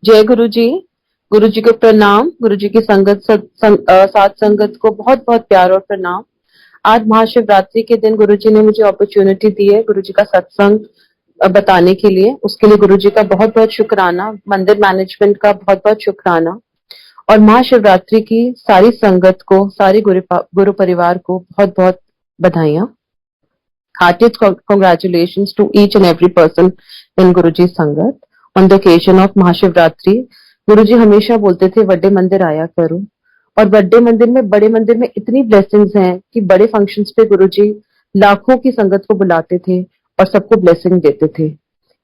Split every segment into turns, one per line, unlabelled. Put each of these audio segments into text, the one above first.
जय गुरु जी। गुरु जी को प्रणाम। गुरु जी की साथ संगत को बहुत बहुत प्यार और प्रणाम। आज महाशिवरात्रि के दिन गुरु जी ने मुझे अपॉर्चुनिटी दी है गुरु जी का सत्संग बताने के लिए। उसके लिए गुरु जी का बहुत बहुत शुक्राना, मंदिर मैनेजमेंट का बहुत बहुत शुक्राना, और महाशिवरात्रि की सारी संगत को, सारी गुरु परिवार को बहुत बहुत बधाइयां। Heartiest congratulations to each and every person in Guruji Sangat on the occasion of Mahashivratri। गुरुजी हमेशा बोलते थे बड़े मंदिर आया करो, और बड़े मंदिर में इतनी ब्लेसिंग्स हैं कि बड़े फंक्शंस पे गुरुजी लाखों की संगत को बुलाते थे और सबको ब्लेसिंग देते थे।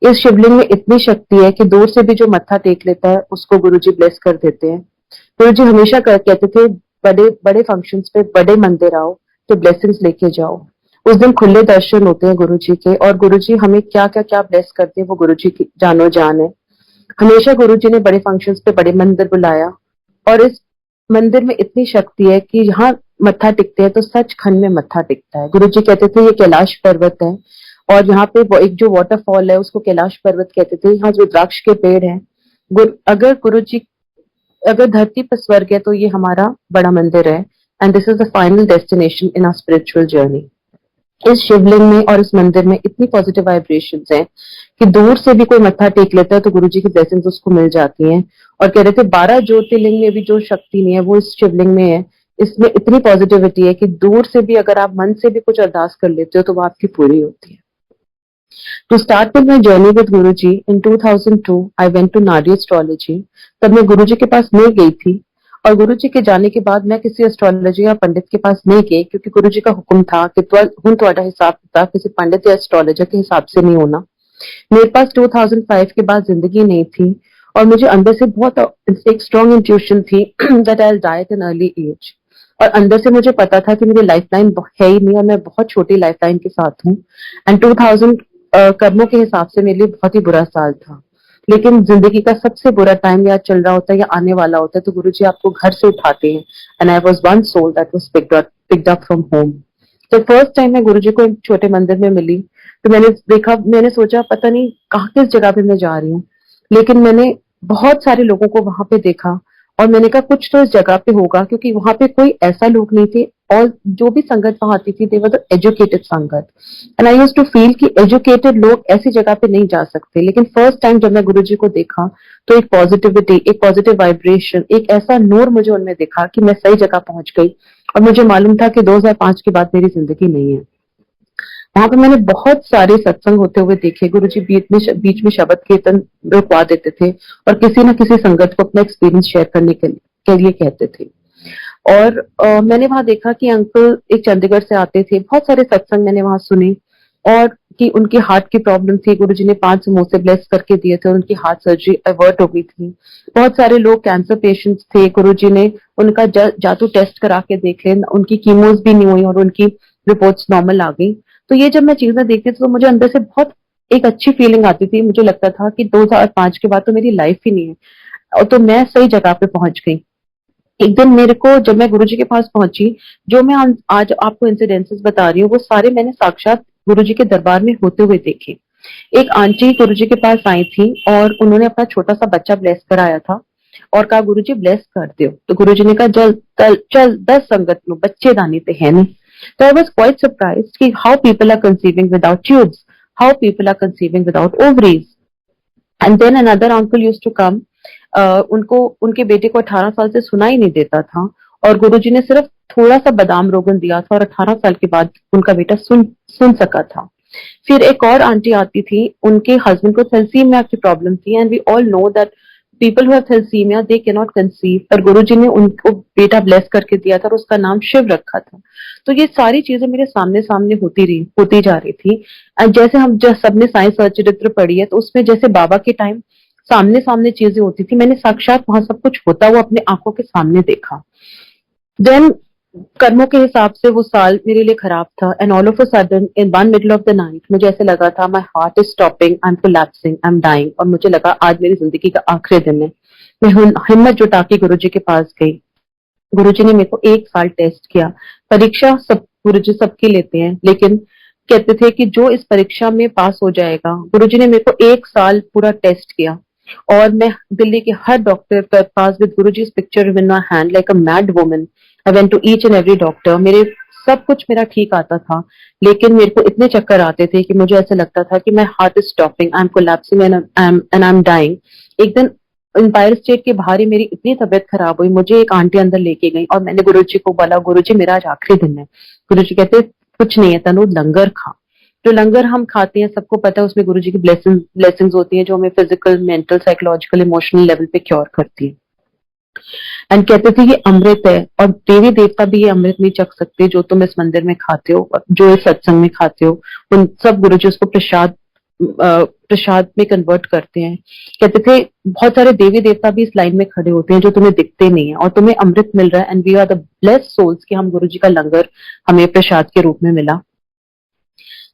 इस शिवलिंग में इतनी शक्ति है कि दूर से भी जो मत्था टेक लेता है उसको गुरुजी ब्लेस कर देते हैं। गुरुजी हमेशा कहते थे बड़े बड़े फंक्शंस पे बड़े मंदिर आओ तो ब्लेसिंग्स लेके जाओ। उस दिन खुले दर्शन होते हैं गुरुजी के, और गुरुजी हमें क्या क्या क्या ब्लेस करते हैं वो गुरुजी की जानो जान है। हमेशा गुरुजी ने बड़े फंक्शंस पे बड़े मंदिर बुलाया, और इस मंदिर में इतनी शक्ति है कि यहाँ मत्था टिकते हैं तो सचखंड में मत्था टिकता है। गुरुजी कहते थे ये कैलाश पर्वत है, और यहाँ पे एक जो वाटरफॉल है उसको कैलाश पर्वत कहते थे। यहाँ जो रुद्राक्ष के पेड़ है, अगर धरती पर स्वर्ग है तो ये हमारा बड़ा मंदिर है। And this is the final destination in our spiritual journey. इस शिवलिंग में और इस मंदिर में इतनी पॉजिटिव वाइब्रेशंस हैं कि दूर से भी कोई मत्था टेक लेता है तो गुरुजी की ब्लेसिंग्स उसको मिल जाती हैं। और कह रहे थे 12 ज्योतिर्लिंग में भी जो शक्ति नहीं है वो इस शिवलिंग में है। इसमें इतनी पॉजिटिविटी है कि दूर से भी अगर आप मन से भी कुछ अरदास कर लेते हो तो वो आपकी पूरी होती है। To start with my journey with Guruji in 2002, I went to Nadi Astrology। तब मैं गुरुजी के पास नहीं गई थी, और गुरुजी के जाने के बाद मैं किसी एस्ट्रोलॉजी या पंडित के पास नहीं गई, क्योंकि गुरुजी का हुक्म था कि हुन तुम्हारा हिसाब किताब किसी पंडित या एस्ट्रोलॉजर के हिसाब से नहीं होना। मेरे पास 2005 के बाद जिंदगी नहीं थी, और मुझे अंदर से बहुत एक स्ट्रॉन्ग इंट्यूशन थी that I will die at an early age. और अंदर से मुझे पता था कि मेरी लाइफ लाइन है ही नहीं, और मैं बहुत छोटी लाइफ लाइन के साथ हूँ। एंड 2000 कर्मों के हिसाब से मेरे लिए बहुत ही बुरा साल था। लेकिन जिंदगी का सबसे बुरा टाइम या चल रहा होता है या आने वाला होता है तो गुरुजी आपको घर से उठाते हैं। And I was one soul that was picked up from home. तो फर्स्ट टाइम मैं गुरुजी को एक छोटे मंदिर में मिली तो मैंने सोचा पता नहीं कहाँ किस जगह पे मैं जा रही हूँ। लेकिन मैंने बहुत सारे लोगों को वहां पे देखा, और मैंने कहा कुछ तो इस जगह पे होगा, क्योंकि वहां पे कोई ऐसा लोग नहीं थे, और जो भी संगत वहां आती थी they were the educated sangat. And I used to feel कि एजुकेटेड लोग ऐसी जगह पे नहीं जा सकते। लेकिन फर्स्ट टाइम जब मैं गुरुजी को देखा तो एक पॉजिटिविटी, एक पॉजिटिव वाइब्रेशन, एक ऐसा नूर मुझे उनमें दिखा कि मैं सही जगह पहुंच गई। और मुझे मालूम था कि 2005 के बाद मेरी जिंदगी नहीं है। वहां पे मैंने बहुत सारे सत्संग होते हुए देखे। गुरुजी बीच में शब्द कीर्तन रुकवा देते थे, और किसी न किसी संगत को अपना एक्सपीरियंस शेयर करने के लिए कहते थे। और मैंने वहां देखा कि अंकल एक चंडीगढ़ से आते थे। बहुत सारे सत्संग मैंने वहां सुने, और कि उनकी हार्ट की प्रॉब्लम थी, गुरुजी ने 5 समोसे ब्लेस करके दिए थे और उनकी हार्ट सर्जरी अवर्ट हो गई थी। बहुत सारे लोग कैंसर पेशेंट्स थे, गुरुजी ने उनका जादू टेस्ट करा के देख लें, उनकी कीमोस भी नहीं हुई और उनकी रिपोर्ट्स नॉर्मल आ गई। तो ये जब मैं चीजें देखती थी तो मुझे अंदर से बहुत एक अच्छी फीलिंग आती थी। मुझे लगता था कि 2005 के बाद तो मेरी लाइफ ही नहीं है, और तो मैं सही जगह पे पहुंच गई। एक दिन मेरे को जब मैं गुरुजी के पास पहुंची, जो मैं आज आपको इंसिडेंसेस बता रही हूँ वो सारे मैंने साक्षात गुरुजी के दरबार में होते हुए देखे। एक आंटी गुरुजी के पास आई थी और उन्होंने अपना छोटा सा बच्चा ब्लेस कराया था, और कहा गुरुजी ब्लेस कर दो। तो गुरुजी ने कहा चल चल 10 संगत लो, बच्चे दानी ते है नहीं। तो आई वॉज क्वाइट सरप्राइज कि how people are conceiving without tubes, how people are conceiving without ovaries. And then another uncle used to come. उनको उनके बेटे को 18 साल से सुना ही नहीं देता था, और गुरुजी ने सिर्फ थोड़ा सा बादाम रोगन दिया था, और 18 साल के बाद उनका बेटा सुन सका था। फिर एक और आंटी आती थी, उनके हस्बैंड को थैलेसीमिया की प्रॉब्लम थी, and we all know that people who have thalassemia they can not conceive, पर गुरुजी ने उनको बेटा ब्लेस करके दिया था और उसका नाम शिव रखा था। तो ये सारी चीजें मेरे सामने सामने होती जा रही थी। जैसे हम सबने साइंस और चरित्र पढ़ी है, तो उसमें जैसे बाबा के टाइम सामने सामने चीजें होती थी, मैंने साक्षात वहां सब कुछ होता हुआ अपने आंखों के सामने देखा। देन कर्मों के हिसाब से वो साल मेरे लिए खराब था, and all of a sudden in one middle of the night मुझे ऐसे लगा था my heart is stopping, I am collapsing, I am dying, और मुझे लगा आज मेरी जिंदगी का आखिरी दिन है। मैं हिम्मत जुटा के गुरुजी के पास गई। गुरुजी ने मेरे को 1 साल टेस्ट किया। परीक्षा सब गुरुजी सबकी लेते हैं, लेकिन कहते थे कि जो इस परीक्षा में पास हो जाएगा, गुरुजी ने मेरे को 1 साल पूरा टेस्ट किया। और मैं दिल्ली के हर डॉक्टर के पास with Guruji's picture in my hand like a mad woman, I went to each and every doctor. मेरे सब कुछ मेरा ठीक आता था, लेकिन मेरे को इतने चक्कर आते थे कि मुझे ऐसा लगता था कि my heart is stopping, I am collapsing and I am dying. एक दिन एम्पायर स्टेट के बाहर ही मेरी इतनी तबीयत खराब हुई, मुझे एक आंटी अंदर लेके गई और मैंने गुरुजी को बोला, गुरुजी मेरा आज आखिरी दिन है। गुरुजी कहते कुछ नहीं है तनु, लंगर खा। जो लंगर हम खाते हैं सबको पता है उसमें गुरुजी की ब्लेसिंग्स होती हैं जो हमें physical, mental, psychological, emotional level पे क्योर करती है। एंड कहते थे ये अमृत है और देवी देवता भी ये अमृत नहीं चख सकते जो तुम इस मंदिर में खाते हो, जो इस सत्संग में खाते हो। उन सब गुरुजी उसको प्रसाद में कन्वर्ट करते हैं। कहते थे बहुत सारे देवी देवता भी इस लाइन में खड़े होते हैं जो तुम्हें दिखते नहीं है और तुम्हें अमृत मिल रहा है, and we are the blessed souls कि हम गुरुजी का लंगर हमें प्रसाद के रूप में मिला।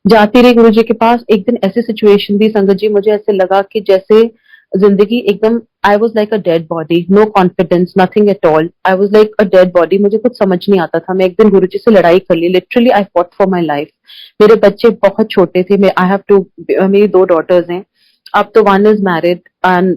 जाती रही गुरुजी के पास। एक दिन ऐसी सिचुएशन थी संगत जी, मुझे ऐसे लगा कि जैसे जिंदगी एकदम, I was like a dead body, no confidence, nothing at all, I was like a dead body. मुझे कुछ समझ नहीं आता था। मैं एक दिन गुरुजी से लड़ाई कर ली, literally I fought for my life. मेरे बच्चे बहुत छोटे थे, मैं आई हैव टू, मेरी दो डॉटर्स हैं। अब तो one is married and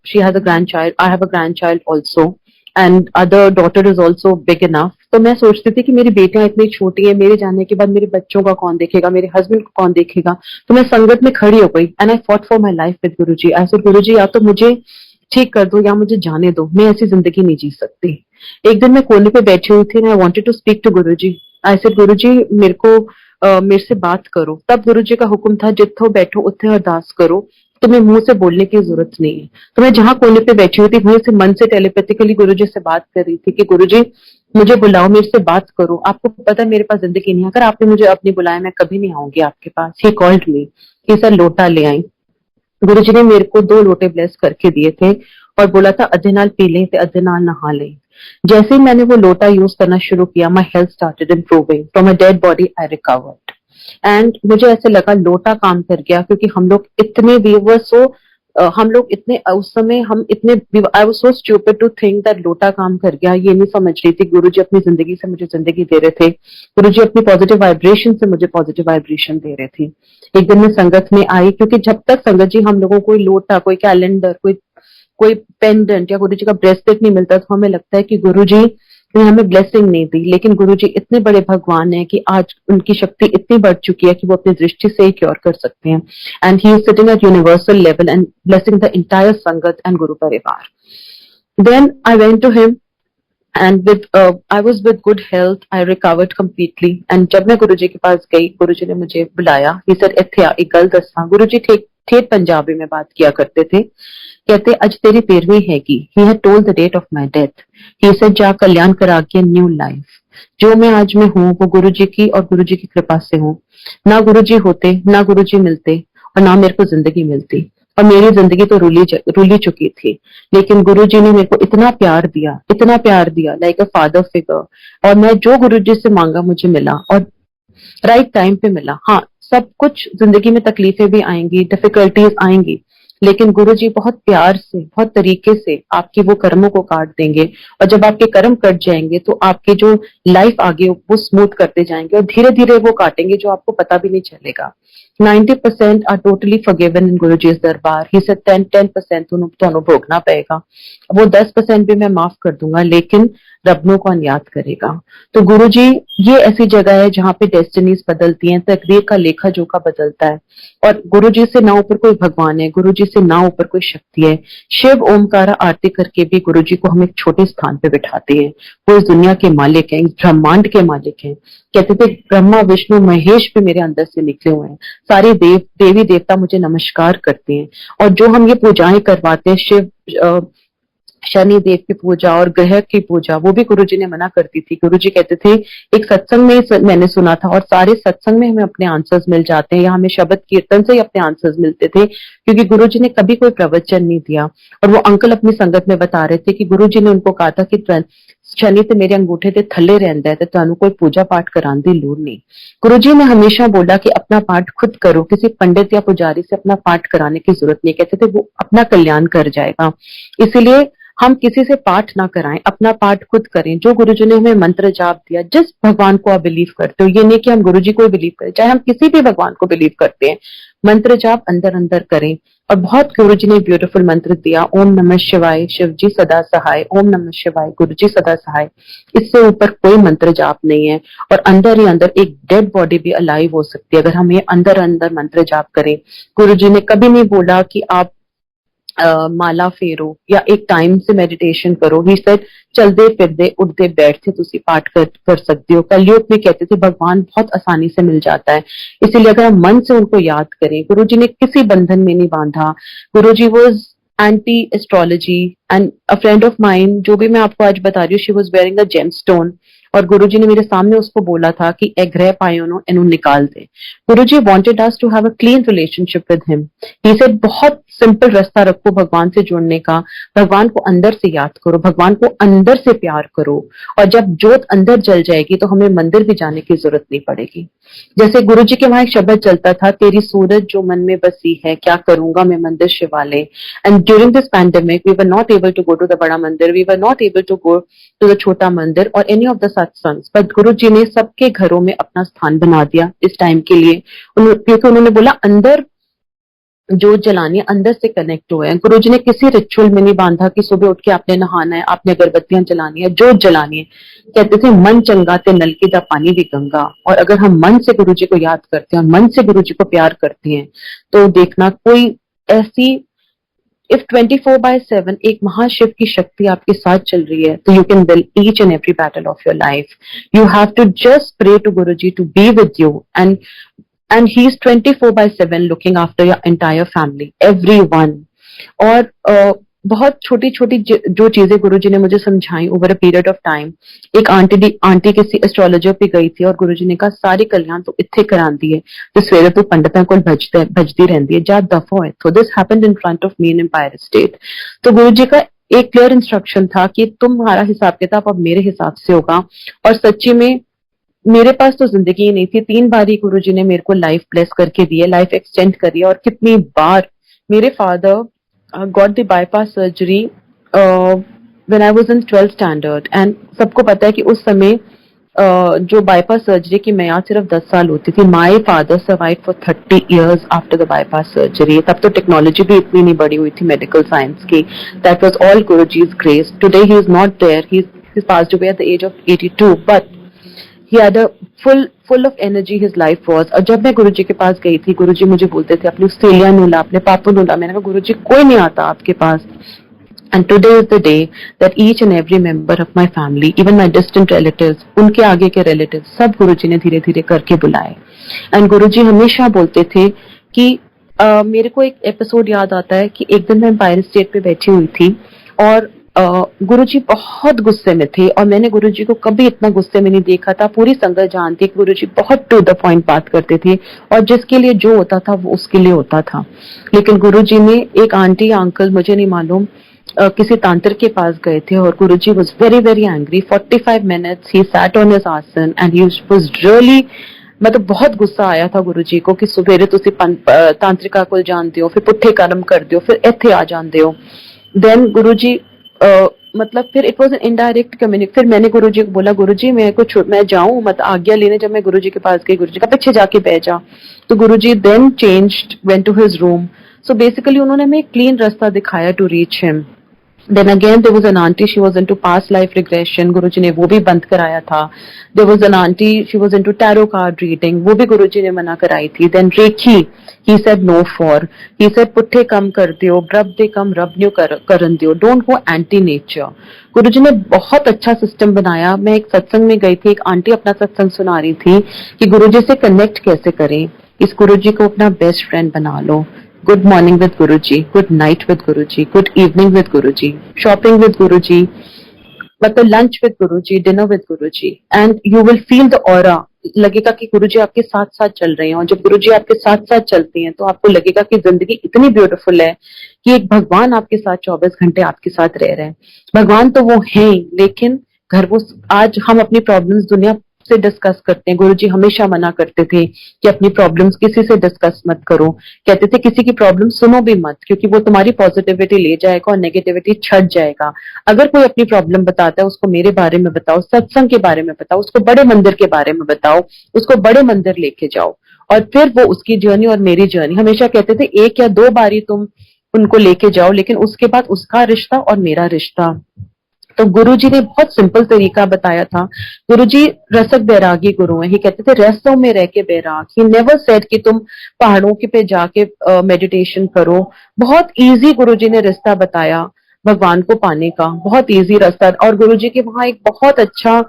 she has a grand child, I have a grand child also, and other daughter is also big enough. तो मैं सोचती थी कि मेरी बेटियां इतनी छोटी है, मेरे जाने के बाद मेरे बच्चों का कौन देखेगा, मेरे हस्बैंड को कौन देखेगा। तो मैं संगत में खड़ी हो गई and I fought for my life with Guruji. I said Guruji या तो मुझे ठीक कर दो या मुझे जाने दो, मैं ऐसी जिंदगी नहीं जी सकती। एक दिन मैं कोने पे बैठी हुई थी and I wanted to speak to Guruji. I said Guruji मेरे को मेरे से बात करो। तब गुरुजी का हुक्म था जिथो बैठो उत्थे अरदास करो, तुम्हें मुंह से बोलने की जरूरत नहीं है। तो मैं जहां कोने पे बैठी हुई थी वहीं से मन से टेलीपैथिकली गुरुजी से बात कर रही थी कि गुरुजी मुझे बुलाओ, मेरे से बात करो, आपको पता है मेरे पास जिंदगी नहीं है, अगर आपने मुझे अब नहीं बुलाया मैं कभी नहीं आऊंगी आपके पास। ही कॉल्ड मी कि सर लोटा ले आई। गुरुजी ने मेरे को 2 लोटे ब्लेस करके दिए थे और बोला था अद्धे नाल पी लें ते अद्धे नाल नहा लें। जैसे ही मैंने वो लोटा यूज करना शुरू किया, my health started improving, from a dead body I recovered. And मुझे ऐसे लगा लोटा काम कर गया, क्योंकि हम लोग इतने वी वर सो, हम लोग इतने उस समय हम इतने, I was so stupid to think that लोटा काम कर गया। ये नहीं समझ रही थी गुरुजी अपनी जिंदगी से मुझे जिंदगी दे रहे थे, गुरुजी अपनी पॉजिटिव वाइब्रेशन से मुझे पॉजिटिव वाइब्रेशन दे रहे थे। एक दिन मैं संगत में आई, क्योंकि जब तक संगत जी हम लोगों को कोई लोटा, कोई कैलेंडर, कोई कोई पेंडेंट या गुरुजी का ब्रेसलेट नहीं मिलता तो हमें लगता है कि गुरुजी ने हमें ब्लेसिंग नहीं दी। लेकिन गुरुजी इतने बड़े भगवान हैं कि आज उनकी शक्ति इतनी बढ़ चुकी है कि वो अपनी दृष्टि से ही क्योर कर सकते हैं। And he is sitting at universal level and blessing the entire sangat and Guru Parivar. Then I went to him and with I was with good health, I recovered completely। and जब मैं गुरुजी के पास गई, गुरुजी ने मुझे बुलाया। he said इत्थे आ, एक गल दसा। गुरुजी ठेठ पंजाबी में बात किया करते थे। कहते अज तेरी 13वीं हैगी। he had told the date of my death। he said जा कल्याण करा के न्यू लाइफ। जो मैं आज में हूँ वो गुरुजी की और गुरुजी की कृपा से हूँ। ना गुरुजी होते, ना गुरुजी मिलते और ना मेरे को जिंदगी मिलती, और मेरी जिंदगी तो रुली चुकी थी। लेकिन गुरुजी ने मेरे को इतना प्यार दिया, इतना प्यार दिया, लाइक अ फादर फिगर। और मैं जो गुरुजी से मांगा मुझे मिला, और राइट टाइम पे मिला। हाँ, सब कुछ जिंदगी में तकलीफें भी आएंगी, डिफिकल्टीज आएंगी, लेकिन गुरुजी बहुत प्यार से, बहुत तरीके से आपकी वो कर्मों को काट देंगे। और जब आपके कर्म कट जाएंगे तो आपकी जो लाइफ आगे वो स्मूथ करते जाएंगे, और धीरे धीरे वो काटेंगे जो आपको पता भी नहीं चलेगा। 90% आर टोटली फॉरगिवन इन गुरुजी's दरबार। ही सेड 10% ਤੁਹਾਨੂੰ भोगना पड़ेगा, वो 10% भी मैं माफ कर दूंगा, लेकिन रबनों को याद करेगा। तो गुरुजी ये ऐसी जगह है जहाँ पे डेस्टिनीज बदलती हैं, तकदीर का लेखा जोखा बदलता है। और गुरुजी से ना ऊपर कोई भगवान है, गुरुजी से ना ऊपर कोई शक्ति है। शिव ओमकारा आरती करके भी गुरुजी को हम एक छोटे स्थान पे बिठाते हैं। वो इस दुनिया के मालिक हैं, इस ब्रह्मांड के मालिक हैं। कहते थे ब्रह्मा विष्णु महेश भी मेरे अंदर से निकले हुए हैं। सारे देवी देवता मुझे नमस्कार करते हैं। और जो हम ये पूजाएं करवाते हैं, शिव शनि देव की पूजा और ग्रह की पूजा, वो भी गुरुजी ने मना करती थी। गुरुजी कहते थे, एक सत्संग में मैंने सुना था, और सारे सत्संग में हमें अपने आंसर्स मिल जाते हैं, या हमें शब्द कीर्तन से ही अपने आंसर्स मिलते थे, क्योंकि गुरुजी ने कभी कोई प्रवचन नहीं दिया। और वो अंकल अपनी संगत में बता रहे थे कि गुरुजी ने उनको कहा था कि शनि ते मेरे अंगूठे ते थल्ले रहंदा है, तो तुहानू कोई पूजा पाठ कराने की लोड़ नहीं। गुरुजी ने हमेशा बोला कि अपना पाठ खुद करो, किसी पंडित या पुजारी से अपना पाठ कराने की जरूरत नहीं। कहते थे वो अपना कल्याण कर जाएगा। इसीलिए हम किसी से पाठ ना कराएं, अपना पाठ खुद करें। जो गुरुजी ने हमें मंत्र जाप दिया, जिस भगवान को आप बिलीव करते हो, ये नहीं कि हम गुरुजी को बिलीव करें, चाहे हम किसी भी भगवान को बिलीव करते हैं, मंत्र जाप अंदर अंदर करें। और बहुत गुरुजी ने ब्यूटीफुल मंत्र दिया, ओम नमः शिवाय, शिव जी सदा सहाय, ओम नमः शिवाय, गुरु जी सदा सहाय। इससे ऊपर कोई मंत्र जाप नहीं है। और अंदर ही अंदर एक डेड बॉडी भी अलाइव हो सकती है अगर हम ये अंदर अंदर मंत्र जाप करें। गुरुजी ने कभी नहीं बोला कि आप माला फेरो या एक टाइम से मेडिटेशन करो। ही सेड चलते फिरते उठते बैठते तुसी पाठ कर सकते हो। कलयुग में कहते थे भगवान बहुत आसानी से मिल जाता है, इसीलिए अगर हम मन से उनको याद करें। गुरुजी ने किसी बंधन में नहीं बांधा। Guruji was anti astrology and a friend of mine, जो भी मैं आपको आज बता रही हूँ, she was wearing a gemstone. और गुरुजी ने मेरे सामने उसको बोला था कि ए ग्रह पायोनो एनु निकाल दे। Guruji wanted us to have a clean relationship with him. He said बहुत सिंपल रास्ता रखो भगवान से जुड़ने का। भगवान को अंदर से याद करो, भगवान को अंदर से प्यार करो, और जब जोत अंदर जल जाएगी तो हमें मंदिर भी जाने की जरूरत नहीं पड़ेगी। जैसे गुरुजी के वहां एक शब्द चलता था, तेरी सूरत जो मन में बसी है, क्या करूंगा मैं मंदिर शिवालय। And during this pandemic we were not able to go to the बड़ा मंदिर, we were not able to go to the छोटा मंदिर और एनी ऑफ द सत्संग्स, बट गुरुजी ने सबके घरों में अपना स्थान बना दिया इस टाइम के लिए। क्योंकि उन्होंने बोला अंदर जो जलानी है, अंदर से कनेक्ट हुए हैं। गुरुजी ने किसी रिचुअल में नहीं बांधा कि सुबह उठ के आपने नहाना है, आपने अगरबत्तियां जलानी है, जोत जलानी है। कहते थे मन चंगा ते नलकी दा पानी भी गंगा। और अगर हम मन से गुरुजी को याद करते हैं और मन से गुरुजी को प्यार करते हैं तो देखना कोई ऐसी, इफ 24/7 एक महाशिव की शक्ति आपके साथ चल रही है तो you can win each and every battle of your life. You have to just pray to Guruji to be with you, and he is 24/7 looking after your entire family, everyone। और बहुत छोटी छोटी जो चीजें गुरुजी ने मुझे समझाई over a period of time. एक आंटी किसी एस्ट्रोलॉजर पे गई थी और गुरुजी ने कहा सारी कल्याण तो इत्थे करांदी है तो सवेरे तू पंडितां कोल भजदी रहंदी है, जा दफा होए। तो this happened in front of me in Empire State. तो गुरुजी का एक क्लियर इंस्ट्रक्शन था कि तुम्हारा हिसाब किताब अब मेरे हिसाब से होगा। और सच्ची में मेरे पास तो जिंदगी ही नहीं थी। 3 बार ही गुरुजी ने मेरे को लाइफ ब्लेस करके दी है, लाइफ एक्सटेंड करी है। और कितनी बार मेरे father got the bypass surgery when I was in 12th standard. And सबको पता है कि उस समय जो बाईपास सर्जरी की मियाद सिर्फ 10 साल होती थी। My father survived for 30 years after the bypass surgery. तब तो टेक्नोलॉजी भी इतनी नहीं बड़ी हुई थी मेडिकल साइंस की। That was all Guruji's grace. Today he is not there, he passed away at the age of 82, but he had a full of energy his life was। और जब मैं गुरुजी के पास गई थी, गुरुजी मुझे बोलते थे अपनी सेलिया नूला, अपने पापा नूला। मैंने कहा गुरुजी कोई नहीं आता आपके पास। And today is the day that each and every member of my family, even my distant relatives, उनके आगे के relatives, सब गुरुजी ने धीरे धीरे करके बुलाए। एंड गुरुजी हमेशा बोलते थे कि मेरे को एक एपिसोड याद आता है कि एक दिन मैं एम्पायर स्टेट पे बैठी हुई थी और गुरुजी बहुत गुस्से में थे। और मैंने गुरुजी को कभी इतना गुस्से में नहीं देखा था। पूरी संगत जानती है गुरुजी बहुत टू द पॉइंट बात करते थे और जिसके लिए जो होता था वो उसके लिए होता था। लेकिन गुरुजी ने एक आंटी या अंकल मुझे नहीं मालूम किसी तांत्रिक के पास गए थे और Guruji was very very angry. 45 minutes he sat on his आसन एंड ही वाज रियली, मतलब बहुत गुस्सा आया था गुरुजी को कि सवेरे तुसी तांत्रिका को जानते हो, फिर पुट्ठे कर्म करते हो, फिर इत्थे आ जाते हो। देन गुरुजी मतलब फिर इट वाज एन इनडायरेक्ट कम्युनिक। फिर मैंने गुरुजी को बोला गुरुजी मैं जाऊं, मत आज्ञा लेने। जब मैं गुरुजी के पास गई, गुरुजी का पीछे जाके बैठ जा। तो Guruji then changed, went to his room. So basically उन्होंने हमें एक क्लीन रास्ता दिखाया to reach him. Then again there was an auntie, she was into past life regression, गुरुजी ने वो भी बंद कराया था। There was an auntie, she was into tarot card reading, वो भी गुरुजी ने मना कराई थी। Then Reiki, he said no for, he said पुट्ठे कम कर दियो, रब दे कम रब न्यू करन दियो, don't go anti nature। गुरुजी ने बहुत अच्छा सिस्टम बनाया। मैं एक सत्संग में गई थी, एक आंटी अपना सत्संग सुना रही थी कि गुरुजी से कनेक्ट कैसे करें। इस गुरुजी को अपना बेस्ट फ्रेंड बना लो। Good morning with Guruji, good night with Guruji, good evening with Guruji, shopping with Guruji, मतलब lunch with Guruji, dinner with Guruji, and you will feel the aura। लगेगा कि गुरुजी आपके साथ साथ चल रहे हैं। और जब गुरुजी आपके साथ साथ चलते हैं तो आपको लगेगा कि जिंदगी इतनी ब्यूटीफुल है कि एक भगवान आपके साथ 24 घंटे आपके साथ रह रहे हैं। भगवान तो वो है, लेकिन घर वो आज हम अपनी प्रॉब्लम्स दुनिया से डिस्कस करते हैं। गुरुजी हमेशा मना करते थे कि अपनी प्रॉब्लम्स किसी से डिस्कस मत करो। कहते थे किसी की प्रॉब्लम सुनो भी मत, क्योंकि वो तुम्हारी पॉजिटिविटी ले जाएगा और नेगेटिविटी छट जाएगा। अगर कोई अपनी प्रॉब्लम बताता है उसको मेरे बारे में बताओ, सत्संग के बारे में बताओ, उसको बड़े मंदिर के बारे में बताओ, उसको बड़े मंदिर लेके जाओ। और फिर वो उसकी जर्नी और मेरी जर्नी। हमेशा कहते थे 1 या 2 बारी तुम उनको लेके जाओ, लेकिन उसके बाद उसका रिश्ता और मेरा रिश्ता। तो गुरुजी ने बहुत सिंपल तरीका बताया था। गुरुजी रसक बैरागी गुरु हैं। ही कहते थे रसों में रह के बैराग। ही नेवर सेड कि तुम पहाड़ों के पे जाके मेडिटेशन करो। बहुत इजी गुरुजी ने रास्ता बताया भगवान को पाने का, बहुत इजी रास्ता। और गुरुजी के वहां एक बहुत अच्छा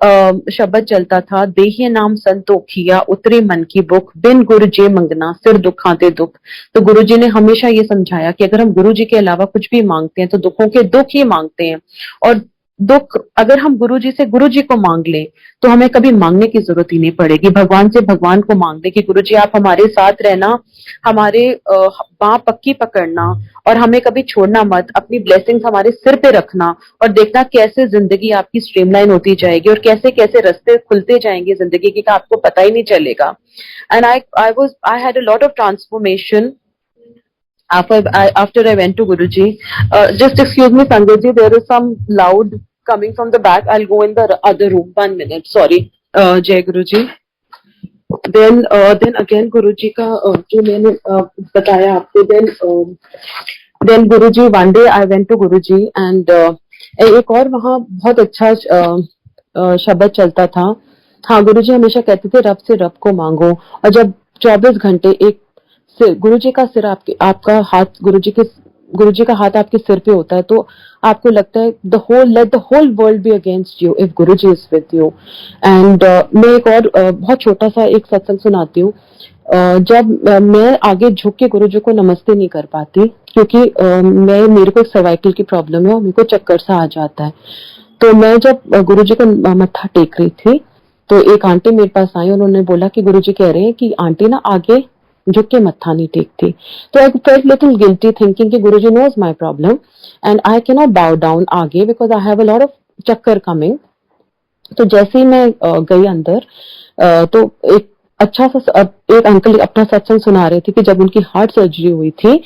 शब्द चलता था, देहे नाम संतोखिया उतरे मन की बुक, बिन गुरु जे मंगना सिर दुखाते दुख। तो गुरुजी ने हमेशा ये समझाया कि अगर हम गुरुजी के अलावा कुछ भी मांगते हैं तो दुखों के दुख ही मांगते हैं। और दुख अगर हम गुरुजी से गुरुजी को मांग लें तो हमें कभी मांगने की जरूरत ही नहीं पड़ेगी। भगवान से भगवान को मांग दे कि गुरुजी आप हमारे साथ रहना, हमारे बाह पक्की पकड़ना और हमें कभी छोड़ना मत, अपनी ब्लेसिंग्स हमारे सिर पे रखना और देखना कैसे जिंदगी आपकी स्ट्रीमलाइन होती जाएगी और कैसे कैसे रास्ते खुलते जाएंगे जिंदगी के, आपको पता ही नहीं चलेगा। And I had a lot of transformation after I went to Guruji. Just excuse me, Sanjay, there is some loud coming from the back. I'll go in the other room. 1 minute. Sorry. Jai Guruji. Then again Guruji का जो मैंने बताया आपको, then Guruji, one day I went to Guruji and एक और वहाँ बहुत अच्छा शब्द चलता था। हाँ, गुरुजी हमेशा कहते थे रब से रब को मांगो। और जब 24 घंटे एक गुरुजी का सिर आपका हाथ गुरुजी का हाथ आपके सिर पे होता है तो आपको लगता है let the whole world be against you if Guruji is with you. And मैं एक और बहुत छोटा सा एक सत्संग सुनाती हूँ। जब मैं आगे झुक के गुरुजी को नमस्ते नहीं कर पाती क्योंकि मेरे को सर्वाइकल की प्रॉब्लम है और मेरे को चक्कर सा आ जाता है। तो मैं जब गुरुजी को मत्था टेक रही थी तो एक आंटी मेरे पास आई, उन्होंने बोला कि गुरुजी कह रहे हैं कि आंटी ना आगे झुक के मत्था नहीं टेकती। तो I felt little guilty thinking कि Guruji knows my problem and I can not bow down आगे because I have a lot of चक्कर कमिंग। तो जैसे ही मैं गई अंदर तो एक अच्छा सा एक अंकल अपना सत्संग सुना रहे थे कि जब उनकी हार्ट सर्जरी हुई थी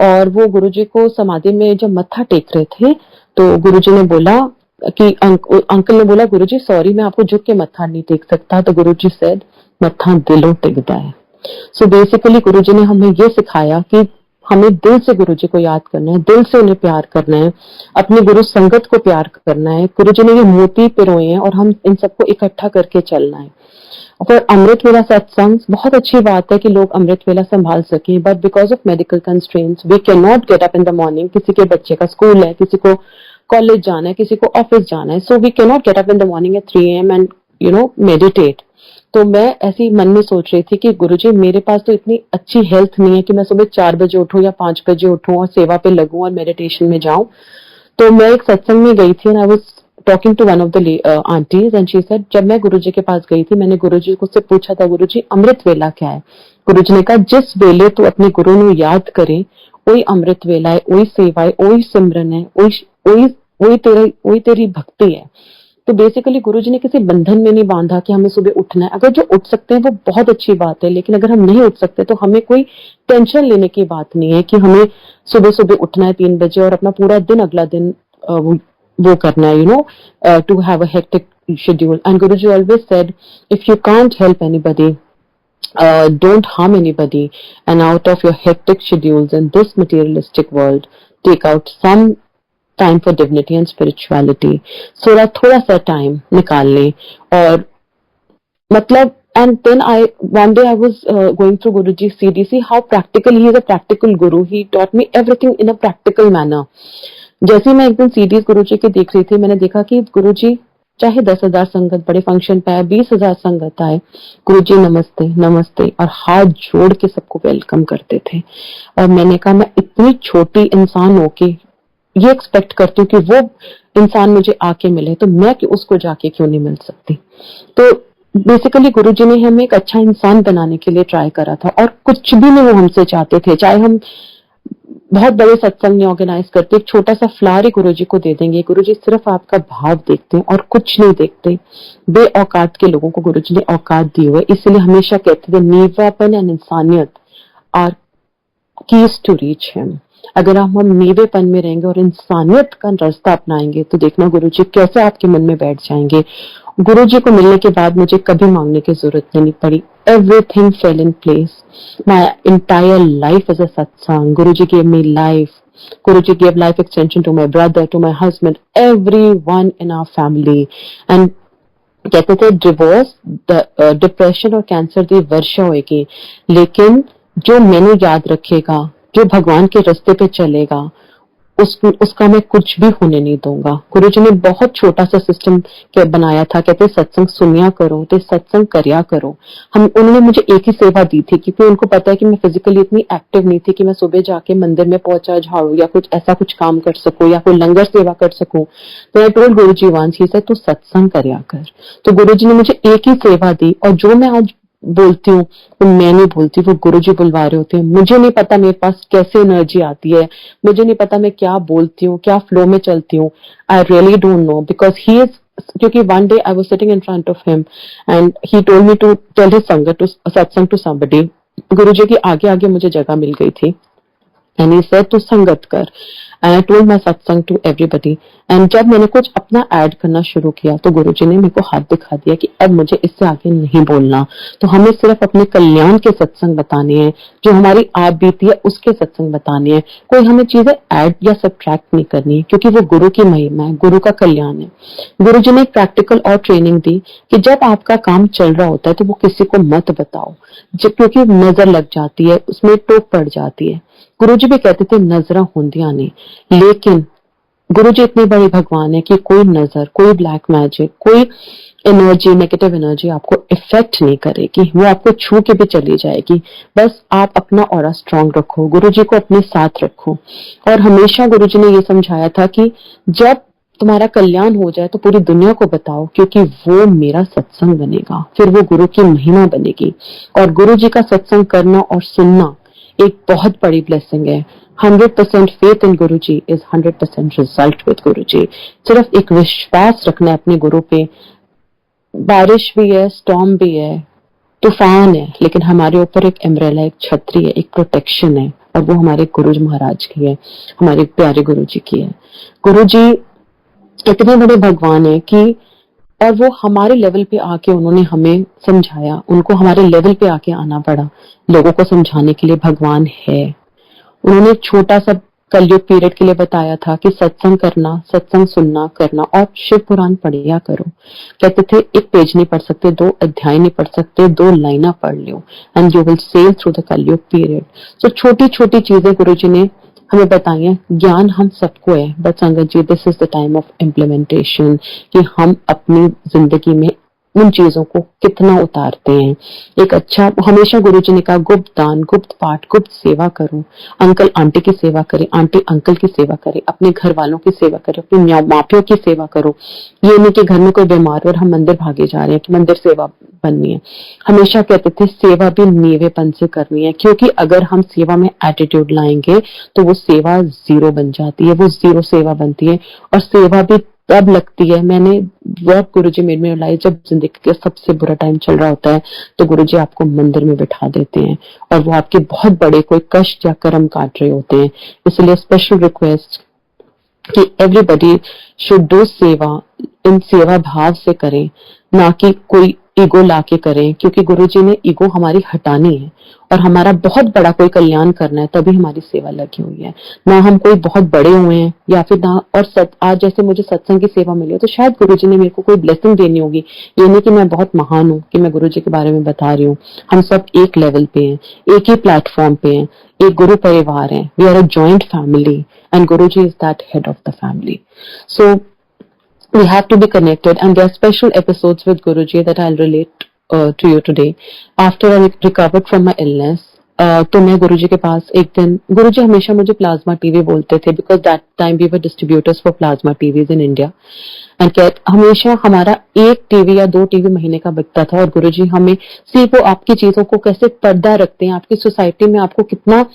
और वो गुरुजी को समाधि में जब मत्था टेक रहे थे तो गुरुजी ने बोला कि अंकल ने बोला गुरुजी सॉरी मैं आपको झुक के मत्था नहीं टेक सकता। तो गुरुजी सेड मत्था दिलों टेकदा है। सो बेसिकली गुरुजी ने हमें ये सिखाया कि हमें दिल से गुरुजी को याद करना है, दिल से उन्हें प्यार करना है, अपनी गुरु संगत को प्यार करना है। गुरुजी ने ये मोती पिरोए हैं और हम इन सबको इकट्ठा करके चलना है। और अमृत वेला सत्संग बहुत अच्छी बात है कि लोग अमृत वेला संभाल सके, but because of medical constraints we can not get up in the morning. किसी के बच्चे का स्कूल है, किसी को कॉलेज जाना है, किसी को ऑफिस जाना है, so we can not get up in the morning at 3 AM and meditate. तो मैं ऐसी मन में सोच रही थी कि गुरुजी मेरे पास तो इतनी अच्छी हेल्थ नहीं है कि मैं सुबह 4 बजे उठूं या 5 बजे उठूं और सेवा पे लगूं और मेडिटेशन में जाऊं। तो मैं एक सत्संग में गई थी and I was talking to one of the aunties and she said, जब मैं गुरुजी के पास गई थी मैंने गुरुजी को से पूछा था गुरुजी अमृत वेला क्या है। गुरुजी ने कहा जिस वेले तू अपने गुरु ਨੂੰ याद करे वही अमृत वेला है, वही सेवा है, वही सिमरन है, वही तेरी भक्ति है। तो बेसिकली गुरुजी ने किसी बंधन में नहीं बांधा कि हमें सुबह उठना है। अगर जो उठ सकते हैं वो बहुत अच्छी बात है, लेकिन अगर हम नहीं उठ सकते तो हमें कोई टेंशन लेने की बात नहीं है कि हमें सुबह सुबह उठना है 3 बजे और अपना पूरा दिन अगला दिन वो करना है, to have a hectic schedule. And Guruji always said if you can't help anybody don't harm anybody, and out of your hectic schedules in this materialistic world take out some time for divinity and spirituality. So थोड़ा सा time निकाल लें और मतलब and then one day I was going through Guruji's CDC, how practical he is, a practical guru. He taught me everything in a practical manner. जैसे मैं एक दिन सीडीज गुरुजी की देख रही थी मैंने देखा कि गुरुजी चाहे 10,000 संगत बड़े फंक्शन पे आए, 20,000 संगत आए, गुरुजी नमस्ते नमस्ते और हाथ जोड़ के सबको वेलकम करते थे। और मैंने कहा मैं इतनी छोटी इंसान होके ये एक्सपेक्ट करती हूँ कि वो इंसान मुझे आके मिले तो मैं उसको जाके क्यों नहीं मिल सकती। तो बेसिकली गुरुजी ने हमें एक अच्छा इंसान बनाने के लिए ट्राई करा था और कुछ भी नहीं वो हमसे चाहते थे। चाहे हम बहुत बड़े सत्संग नहीं ऑर्गेनाइज करते, एक छोटा सा फ्लावर ही गुरुजी को दे देंगे। गुरुजी सिर्फ आपका भाव देखते हैं और कुछ नहीं देखते। बे औकात के लोगों को गुरुजी ने औकात दी हुई है, इसलिए हमेशा कहते थे नीवापन एंड इंसानियत are keys to reach him. अगर हम नीवेपन में रहेंगे और इंसानियत का रास्ता अपनाएंगे तो देखना गुरुजी कैसे आपके मन में बैठ जाएंगे। गुरुजी को मिलने के बाद मुझे कभी मांगने की जरूरत नहीं पड़ी। Everything fell in place. My entire life is a satsang. Guruji gave me life. Guruji gave life extension to my brother, to my husband, everyone in our family. And कहते थे डिवोर्स, डिप्रेशन और cancer की वर्षा होगी, लेकिन जो मैंने याद रखेगा, जो भगवान के रास्ते पे चलेगा, उसका मैं कुछ भी होने नहीं दूंगा। गुरुजी ने बहुत छोटा सा सिस्टम बनाया था, कहते सत्संग सुनिया करो तो सत्संग करया करो। उन्होंने मुझे एक ही सेवा दी थी क्योंकि उनको पता है कि मैं फिजिकली इतनी एक्टिव नहीं थी कि मैं सुबह जाके मंदिर में पहुंचा झाड़ू या कुछ ऐसा कुछ काम कर सकूं या कोई लंगर सेवा कर सकूं। तो I told Guruji once, he said तू सत्संग करया कर। तो गुरुजी ने मुझे एक ही सेवा दी, और जो मैं आज बोलती हूँ तो मैं नहीं बोलती, वो गुरुजी बुलवा रहे होते हैं। मुझे नहीं पता मेरे पास कैसे एनर्जी आती है, मुझे नहीं पता मैं क्या बोलती हूँ, क्या फ्लो में चलती हूँ। I really don't know, because he is, क्योंकि one day I was sitting in front of him and he told me to tell his satsang to somebody. Guruji के आगे आगे मुझे जगह मिल गई थी, एंड ही सेड तू संगत कर। एंड आई टोल्ड माय सत्संग टू एवरीबडी। एंड जब मैंने कुछ अपना ऐड करना शुरू किया तो गुरुजी ने मेरे को हाथ दिखा दिया कि अब मुझे इससे आगे नहीं बोलना। तो हमें सिर्फ अपने कल्याण के सत्संग बताने हैं, जो हमारी आप बीती है उसके सत्संग बताने हैं। कोई हमें चीजें ऐड या सब्ट्रैक्ट नहीं करनी है, क्योंकि वो गुरु की महिमा है, गुरु का कल्याण है। गुरुजी ने एक प्रैक्टिकल और ट्रेनिंग दी कि जब आपका काम चल रहा होता है तो वो किसी को मत बताओ, क्योंकि नजर लग जाती है, उसमें टोक पड़ जाती है। गुरुजी भी कहते थे नजरा होंदियां ने, लेकिन गुरुजी इतने बड़े भगवान है कि कोई नजर, कोई ब्लैक मैजिक, कोई एनर्जी, नेगेटिव एनर्जी आपको इफेक्ट नहीं करेगी, वो आपको छू के भी चली जाएगी। बस आप अपना ऑरा स्ट्रांग रखो, गुरुजी को अपने साथ रखो। और हमेशा गुरुजी ने ये समझाया था कि जब तुम्हारा कल्याण हो जाए तो पूरी दुनिया को बताओ, क्योंकि वो मेरा सत्संग बनेगा, फिर वो गुरु की महिमा बनेगी। और गुरुजी का सत्संग करना और सुनना एक बहुत बड़ी ब्लेसिंग है। 100% faith in Guruji is 100% result with Guruji. सिर्फ एक विश्वास रखना है अपने गुरु पे। बारिश भी है, स्टॉर्म भी है, तूफान है, लेकिन हमारे ऊपर एक अम्ब्रेला, एक छतरी है, एक प्रोटेक्शन है, और वो हमारे गुरु महाराज की है, हमारे प्यारे गुरुजी की है। गुरुजी इतने बड़े भगवान है कि, और वो हमारे लेवल पे आके उन्होंने हमें समझाया, उनको हमारे लेवल पे आके आना पड़ा लोगों को समझाने के लिए भगवान है। उन्होंने छोटा सा कलयुग पीरियड के लिए बताया था कि सत्संग करना, सत्संग सुनना करना, और शिव पुराण पढ़िया करो। कहते थे एक पेज नहीं पढ़ सकते, 2 अध्याय नहीं पढ़ सकते, 2 लाइना पढ़ लो and you will sail through the Kalyug period. तो छोटी छोटी चीजें गुरुजी ने हमें बताई है। ज्ञान हम सबको है, but sangat ji this is the time of implementation, कि हम अपनी जिंदगी में उन चीजों को कितना उतारते हैं। एक अच्छा, हमेशा गुरुजी ने कहा गुप्त दान, गुप्त पाठ, गुप्त सेवा करो। अंकल आंटी की सेवा करे, आंटी अंकल की सेवा करे, अपने घर वालों की सेवा करे, अपने माँ प्यों की सेवा करो। ये नहीं कि घर में कोई बीमार हो और हम मंदिर भागे जा रहे हैं कि मंदिर सेवा बननी है। हमेशा कहते थे सेवा भी नीवेपन से करनी है, क्योंकि अगर हम सेवा में एटीट्यूड लाएंगे तो वो सेवा जीरो बन जाती है, वो जीरो सेवा बनती है। और सेवा भी तब लगती है, मैंने वर्क गुरुजी मेड मी रियलाइज, जब जिंदगी का सबसे बुरा टाइम चल रहा होता है तो गुरुजी आपको मंदिर में बिठा देते हैं, और वो आपके बहुत बड़े कोई कष्ट या कर्म काट रहे होते हैं। इसलिए स्पेशल रिक्वेस्ट कि एवरीबडी शुड डू सेवा, इन सेवा भाव से करें, ना कि कोई ईगो लाके करें, क्योंकि गुरुजी ने ईगो हमारी हटानी है और हमारा बहुत बड़ा कोई कल्याण करना है, तभी हमारी सेवा लगी हुई है। ना हम कोई बहुत बड़े हुए हैं या फिर ना, और आज जैसे मुझे सत्संग की सेवा मिली है तो शायद गुरुजी ने मेरे को कोई ब्लेसिंग देनी होगी। ये नहीं कि मैं बहुत महान हूँ कि मैं गुरुजी के बारे में बता रही हूँ। हम सब एक लेवल पे हैं, एक ही प्लेटफॉर्म पे हैं, एक गुरु परिवार है। We are a joint family and Guruji is that head of the family. So we have to be connected, and there are special episodes with Guruji that I'll relate to you today. After I recovered from my illness, तो मैं गुरुजी के पास एक दिन, गुरुजी हमेशा मुझे plasma TV बोलते थे, because that time we were distributors for plasma TVs in India. And हमेशा हमारा 1 टीवी या 2 टीवी महीने का बिकता था, और गुरुजी हमें सिर्फ वो आपकी चीजों को कैसे पर्दा रखते हैं, आपकी सोसाइटी में आपको कितना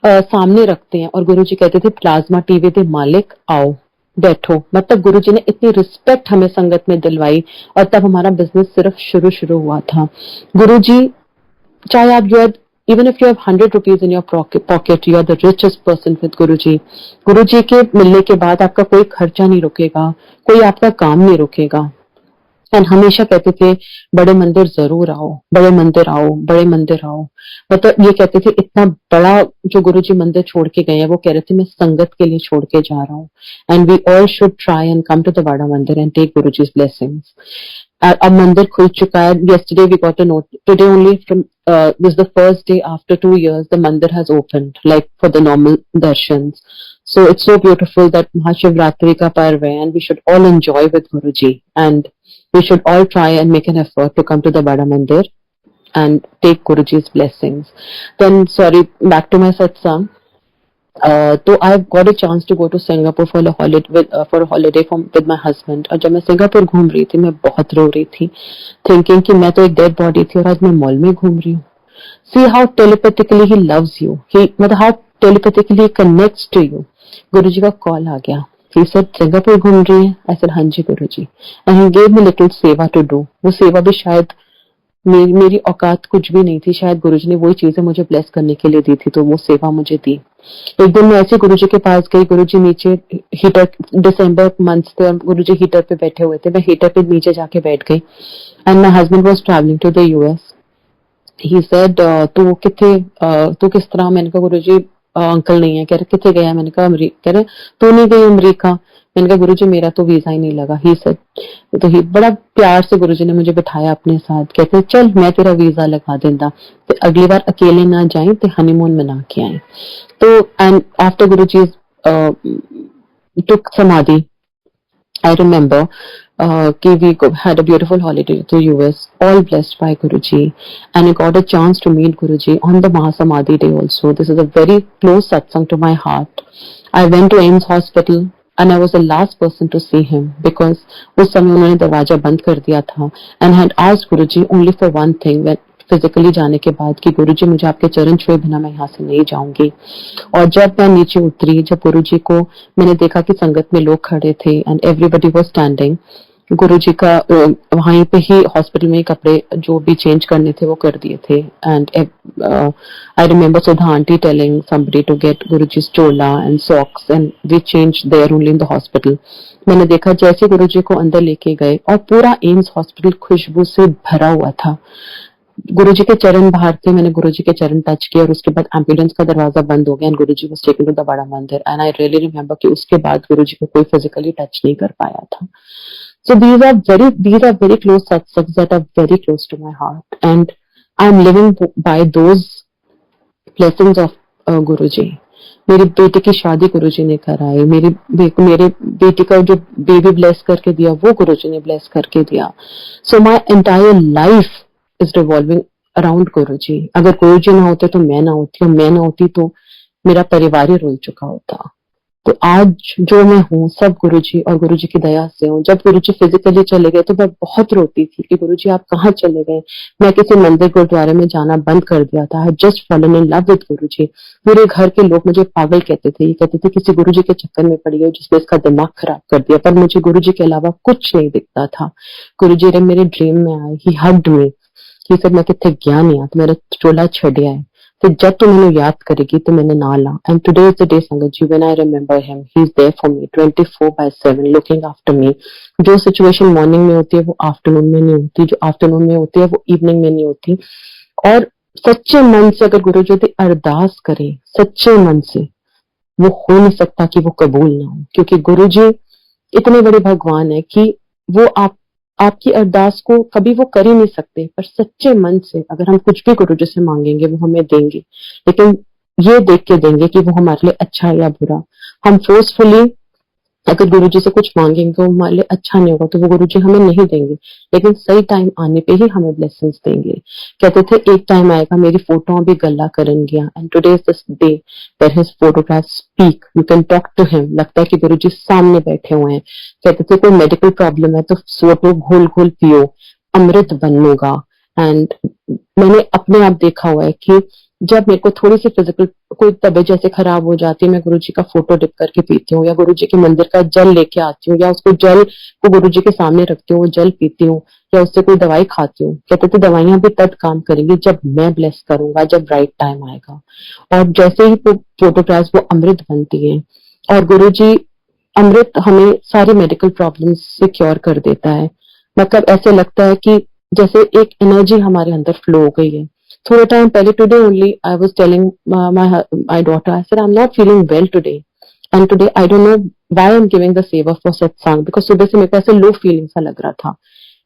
सामने रखते हैं। और गुरुजी कहते थे प्लाज्मा टीवी दे मालिक आओ बैठो। मतलब गुरुजी ने इतनी रिस्पेक्ट हमें संगत में दिलवाई, और तब हमारा बिजनेस सिर्फ शुरू हुआ था। गुरुजी, चाहे आप even if you have 100 rupees in your pocket, you are the richest person with गुरुजी. गुरुजी के मिलने के बाद आपका कोई खर्चा नहीं रुकेगा, कोई आपका काम नहीं रुकेगा. एंड हमेशा कहते थे बड़े मंदिर जरूर आओ, बड़े मंदिर आओ, बड़े मंदिर आओ. मतलब ये कहते थे इतना बड़ा जो गुरुजी मंदिर छोड़ के गए हैं, वो कह रहे थे मैं संगत के लिए छोड़ के जा रहा हूँ. And we all should try and come to the बड़ा Mandir and take Guruji's blessings. अब मंदिर खुल चुका है. yesterday we got a note, today only from this is the first day after 2 years the mandir has opened like for the normal darshans. So it's so beautiful that Mahashivratri ka parv hai and we should all enjoy with Guruji, and we should all try and make an effort to come to the Bada Mandir and take Guruji's blessings. Then sorry, back to my satsang. So I've got a chance to go to Singapore for a holiday with my husband. और जब मैं Singapore घूम रही थी मैं बहुत रो रही थी, thinking कि मैं तो एक डेड बॉडी थी और आज मैं मॉल में घूम रही हूँ. See how telepathically he loves you. मतलब how telepathically he connects to you. गुरुजी का कॉल आ गया. He said सिंगापुर घूम रही है. I said हाँ जी गुरुजी. And he gave me little सेवा to do. वो सेवा भी शायद मेरी औकात कुछ भी नहीं थी, शायद गुरुजी ने वही चीजें मुझे ब्लेस करने के लिए दी थी, तो वो सेवा मुझे दी. एक दिन मैं ऐसे गुरुजी के पास गई. गुरुजी नीचे हीटर, दिसंबर मंथ थे और गुरुजी हीटर पे बैठे हुए थे. मैं हीटर पे नीचे जाके बैठ गई. And my husband was travelling to the US. He said तू किस तरह. मैंने कहा गुरुजी अंकल नहीं है. कह रहे कितने गया. मैंने कहा अमेरिका. कह रहे तू नहीं गई अमेरिका. मैंने कहा गुरुजी मेरा तो वीजा ही नहीं लगा. ही सेड, तो ही बड़ा प्यार से गुरुजी ने मुझे बिठाया अपने साथ. कहते चल मैं तेरा वीजा लगा देंदा, तो अगली बार अकेले ना जाए तो हनीमून मना के आए. तो and after Guruji took samadhi, I remember we had a beautiful holiday to US, all blessed by Guruji, and I got a chance to meet Guruji on the Mahasamadhi day also. This is a very close satsang to my heart. I went to AIIMS hospital and I was the last person to see him because उस समय उन्होंने दरवाजा बंद कर दिया था. And I had asked Guruji only for one thing, when physically जाने के बाद, कि गुरुजी मुझे आपके चरण छुए बिना मैं यहाँ से नहीं जाऊंगी. और जब मैं नीचे उतरी, जब गुरुजी को मैंने देखा कि संगत में लोग खड़े थे एंड एवरीबडी वाज स्टैंडिंग. गुरुजी का वहीं पे ही हॉस्पिटल में कपड़े जो भी चेंज करने थे वो कर दिए थे. And I remember Sudha aunty telling somebody to get Guruji's chola and socks and we changed there only in the hospital. मैंने देखा जैसे गुरुजी को अंदर लेके गए और पूरा एम्स हॉस्पिटल खुशबू से भरा हुआ था. गुरुजी के चरण बाहर थे. मैंने गुरुजी के चरण टच किए और उसके बाद एम्बुलेंस का दरवाजा बंद हो गया and Guruji was taken to the बड़ा Mandir. And I really remember कि उसके बाद गुरुजी को कोई फिजिकली टच नहीं कर पाया था. So these are very close satsangs that are very close to my heart, and I'm living by those blessings of Guruji. मेरी बेटी की शादी गुरुजी ने कराई. मेरे बेटी का जो बेबी ब्लेस करके दिया वो गुरुजी ने ब्लेस करके दिया. So my entire life is revolving around गुरुजी. अगर गुरुजी ना होते तो मैं ना होती, और मैं ना होती तो मेरा परिवार ही रुल चुका होता. तो आज जो मैं हूँ सब गुरुजी और गुरुजी की दया से हूँ. जब गुरुजी फिजिकली चले गए तो मैं बहुत रोती थी कि गुरुजी आप कहाँ चले गए. मैं किसी मंदिर गुरुद्वारे में जाना बंद कर दिया था. I just fallen in love with Guruji. मेरे घर के लोग मुझे पागल कहते थे. ये कहते थे किसी गुरुजी के चक्कर में पड़ी है जिसने इसका दिमाग खराब कर दिया. पर मुझे गुरुजी के अलावा कुछ नहीं दिखता था. गुरुजी मेरे ड्रीम में आए. ही हग्ड मी. ही सेड मैं कितने गया नहीं तो मेरा चोला छड़िया है. तो जब तू मैंने याद करेगी तो मैंने ना ला. And today is the day sangat ji when I remember him. He is there for me 24/7 looking after me. जो सिचुएशन मॉर्निंग में होती है वो आफ्टरनून में नहीं होती. जो आफ्टरनून में होती है वो इवनिंग में नहीं होती. और सच्चे मन से अगर गुरु जी अरदास करे सच्चे मन से, वो हो नहीं सकता कि वो कबूल ना हो. क्योंकि गुरु जी इतने बड़े भगवान है कि वो आपकी अरदास को कभी वो कर ही नहीं सकते. पर सच्चे मन से अगर हम कुछ भी गुरु जी से मांगेंगे वो हमें देंगे, लेकिन ये देख के देंगे कि वो हमारे लिए अच्छा है या बुरा. हम फोर्सफुली अगर गुरु जी से कुछ मांगेंगे वो हमारे लिए अच्छा नहीं होगा तो वो गुरु जी हमें नहीं देंगे, लेकिन सही टाइम आने पे ही हमें ब्लेसिंग्स देंगे. कहते थे एक टाइम आएगा मेरी फोटो भी गला करन गया. And today is this day where his photographs speak. You can talk to him. लगता है कि गुरु जी सामने बैठे हुए हैं. कहते थे कोई मेडिकल प्रॉब्लम है तो फोटो घोल घोल पियो, अमृत बनूंगा. एंड मैंने अपने आप देखा हुआ है कि जब मेरे को थोड़ी सी फिजिकल कोई तबीयत जैसे खराब हो जाती है, मैं गुरुजी का फोटो डिप करके पीती हूँ, या गुरुजी के मंदिर का जल लेके आती हूँ, या उसको जल को गुरुजी के सामने रखती हूँ, वो जल पीती हूँ, या उससे कोई दवाई खाती हूँ। कहते थे दवाइयां भी तब काम करेंगी जब मैं ब्लेस करूंगा, जब राइट टाइम आएगा। और जैसे ही वो फोटोग्राफ्स वो अमृत बनती है, और गुरुजी अमृत हमें सारी मेडिकल प्रॉब्लम्स से क्योर कर देता है। मतलब ऐसे लगता है कि जैसे एक एनर्जी हमारे अंदर फ्लो हो गई है। थोड़े टाइम पहले, today only, I was telling my daughter, I said I am not feeling well today, and today I don't know why I am giving the सेवा फॉर सत्संग, बिकॉज सुबह से मेरे को ऐसे लो फीलिंग सा लग रहा था।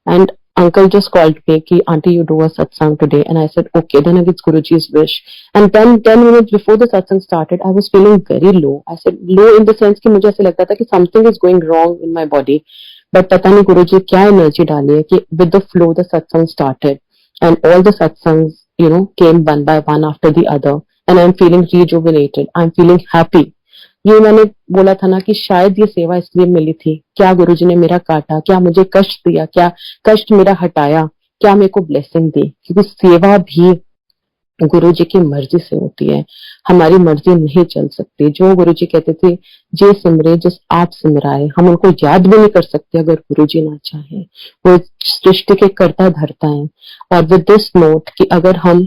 And uncle just called me ki auntie you do a satsang today, and I said okay, then it's Guruji's wish. And then 10 minutes before the satsang started, I was feeling very low. I said low in the sense कि मुझे ऐसे लगता था कि something is going wrong in my body, but पता नहीं गुरुजी क्या energy डाली है कि with the flow the satsang started, and all the satsangs came one by one after the other, and I'm feeling rejuvenated, I'm feeling happy. ये मैंने बोला था ना कि शायद ये सेवा इसलिए मिली थी, क्या गुरुजी ने मेरा काटा, क्या मुझे कष्ट दिया, क्या कष्ट मेरा हटाया, क्या मेरे को ब्लेसिंग दी, क्योंकि सेवा भी गुरुजी की मर्जी से होती है, हमारी मर्जी नहीं चल सकती। जो गुरुजी कहते थे जे सिमरे जिस आप सिमराए, हम उनको याद भी नहीं कर सकते अगर गुरुजी ना चाहे। वो सृष्टि के कर्ता धरता है। और विद दिस नोट कि अगर हम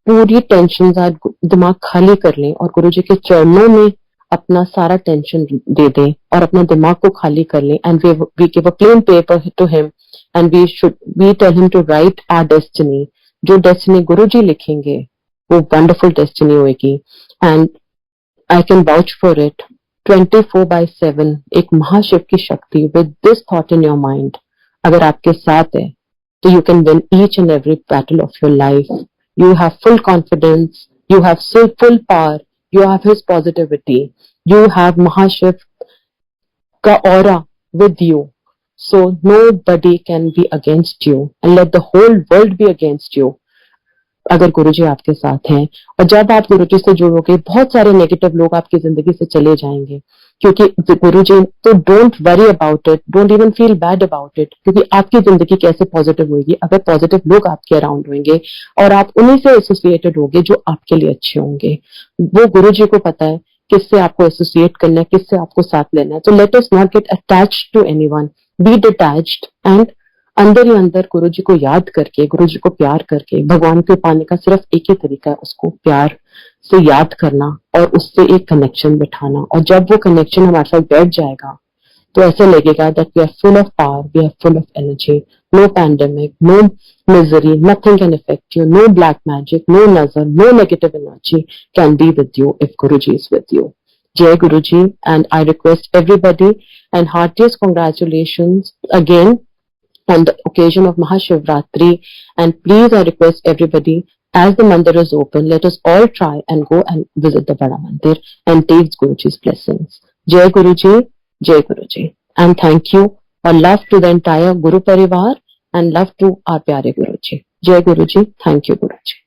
पूरी टेंशन दिमाग खाली कर लें और गुरुजी के चरणों में अपना सारा टेंशन दे दें और अपना दिमाग को खाली कर लें, and we give a plain paper to him, and we tell him to write our destiny. जो डेस्टिनी गुरुजी लिखेंगे वो वंडरफुल डेस्टिनी होगी, and I can vouch for it. 24/7 एक महाशिव की शक्ति with this thought in your mind अगर आपके साथ है, तो you can win each and every battle of your life. You have full confidence, you have full power, you have his positivity, you have Mahashiv ka aura with you. So nobody can be against you, and let the whole world be against you अगर गुरुजी आपके साथ हैं। और जब आप गुरुजी से जुड़ोगे, बहुत सारे नेगेटिव लोग आपकी जिंदगी से चले जाएंगे, क्योंकि गुरुजी, तो don't worry about it, don't even feel bad about it, क्योंकि आपकी जिंदगी कैसे पॉजिटिव होगी अगर पॉजिटिव लोग आपके अराउंड होंगे और आप उन्हीं से एसोसिएटेड होंगे जो आपके लिए अच्छे होंगे। वो गुरुजी को पता है किससे आपको एसोसिएट करना है, किससे आपको साथ लेना है। तो let us not get attached to anyone, be detached, and अंदर ही अंदर गुरुजी को याद करके, गुरुजी को प्यार करके, भगवान को पाने का सिर्फ एक ही तरीका है, उसको प्यार से याद करना और उससे एक कनेक्शन बिठाना। और जब वो कनेक्शन हमारे साथ बैठ जाएगा तो ऐसे लगेगा that we are full of power, we are full of energy, no pandemic, no misery, nothing can affect you, no black magic, no नजर, no negative energy can be with you if Guruji is with you. Jai Guruji, and I request everybody and heartiest congratulations again on the occasion of Mahashivratri, and please I request everybody, as the mandir is open, let us all try and go and visit the Bada Mandir and take Guruji's blessings. Jai Guruji, Jai Guruji, and thank you, or love to the entire Guru Parivar, and love to our pyare Guruji. Jai Guruji, thank you Guruji.